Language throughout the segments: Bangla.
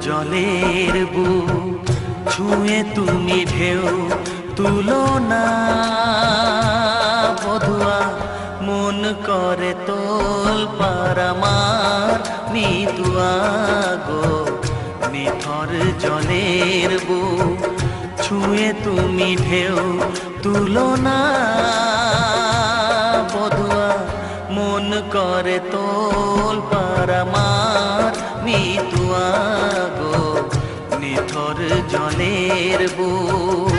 জলের বুক ছুঁয়ে তুমি ঢেউ তুলো না বধুয়া, মন করে তোল পার আমার নিতুয়া গো। নিথর জলের বুক ছুঁয়ে তুমি ঢেউ তুলো না বধুয়া, মন করে তোল পার আমার নিতুয়া গো। নিথর জলের বুক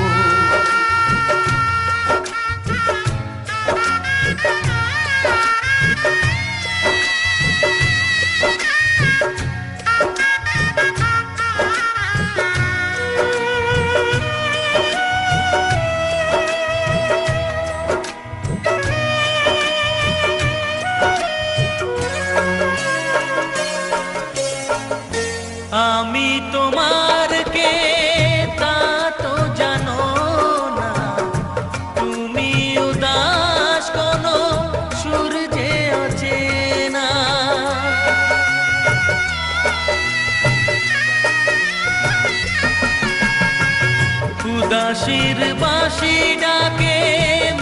আমি তোমার কে তা তো জানো না, তুমি উদাস কোনো সূর্যে অচেনা। উদাসীর বাঁশি ডাকে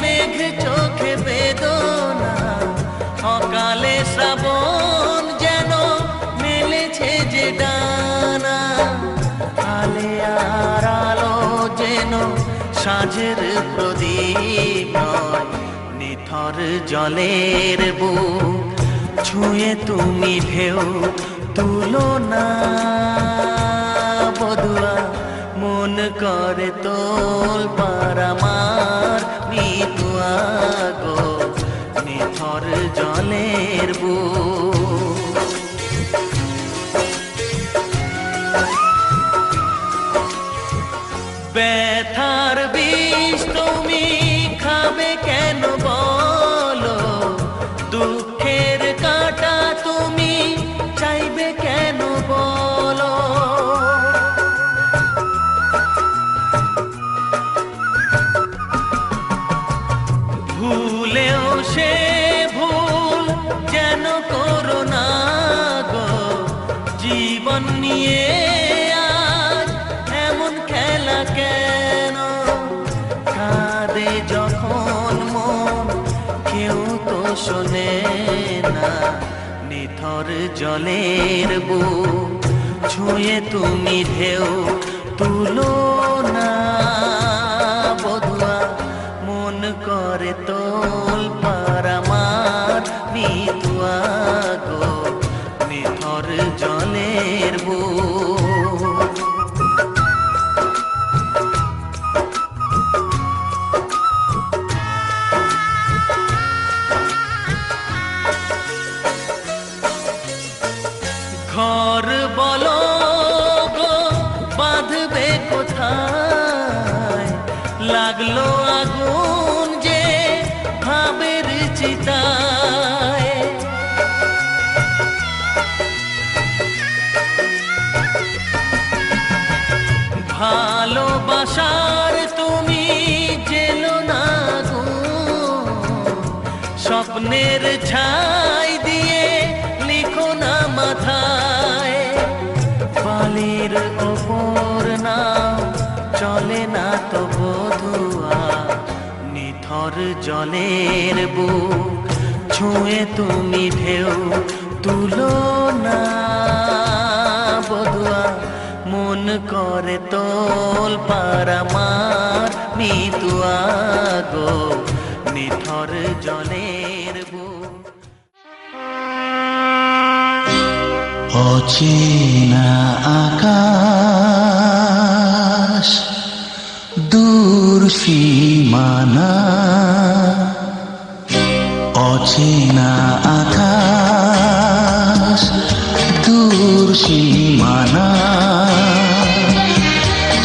মেঘ চোখে বেদনা, অকালে শ্রাবণ যেন মেলেছে যে ডানা। আলে আর আলো যেন সাঁঝের প্রদীপ নয়, নিথর জলের বুক ছুঁয়ে তুমি ঢেউ তুলো না বধুয়া, মন করে তোল পার আমার নিতুয়া গো। নিথর জলের বুক ব্যথার বিষ তুমি খাবে কেন বলো, দুঃখের কাঁটা তুমি চাইবে কেন বলো। ভুলেও সে ভুল যেন করো না গো, জীবন নিয়ে আজ এমন খেলা কেন। কাঁদে যখন মন কেউ তো শোনে না, নিথর জলের বুক ছুঁয়ে তুমি ঢেউ তুলো না বধুয়া, মন করে তোল পার আমার নিতুয়া গো। নিথর জলের বুক ঘর বলো গো বাঁধবে কোথায়, লাগলো আগুন যে ভাবের চিতায়। ভালোবাসার তুমি জেলো না গো, স্বপ্নের ছাই দিয়ে লিখো না মাথায়। বালির ওপর না চলে না তো বধুয়া, নিথর জলের বুক ছুঁয়ে তুমি ঢেউ তুলো না বধুয়া, মন করে তোল পার আমার নিতুয়া গো। নিথর জলের বুক অচেনা আকাশ দূর সীমানা, অচেনা আকাশ দূর সীমানা।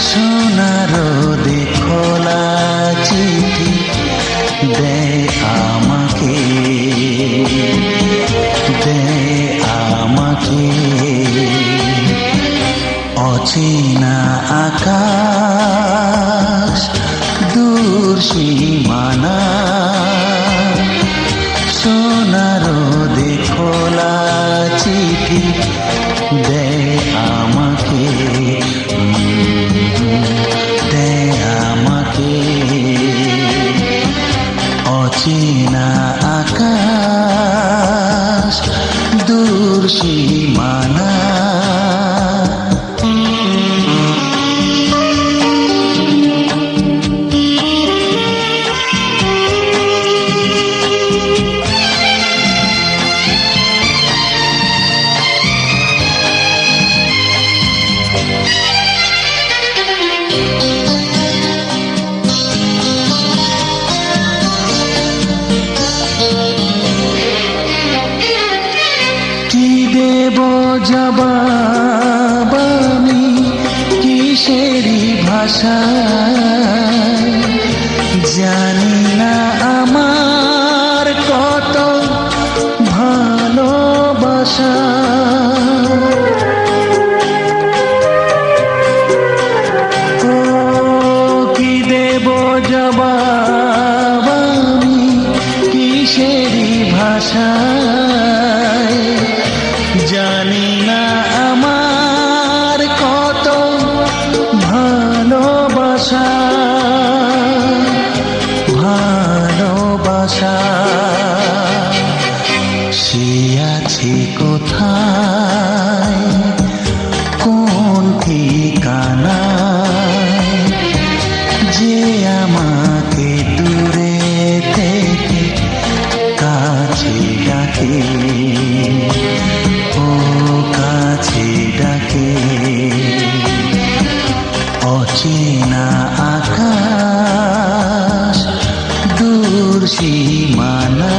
সোনার খোলা চিঠি দেয় আমাকে, দেয় আমাকে। অচেনা আকাশ দূর সীমানা, সোনার খোলা চিঠি দেয় আমাকে। ভাষায় জানি না আমার কত ভালোবাসা ও কি দেব জবাব আমি কিসেরি ভাষায় জানি না আমার কত ভালোবাসা ভালোবাসা সে আছে কোথায় কোন ঠিকানায় যে আমাকে দূরে থেকে কাছে ডাকে ও কাছে ডাকে অচেনা আকাশ দূর সীমানা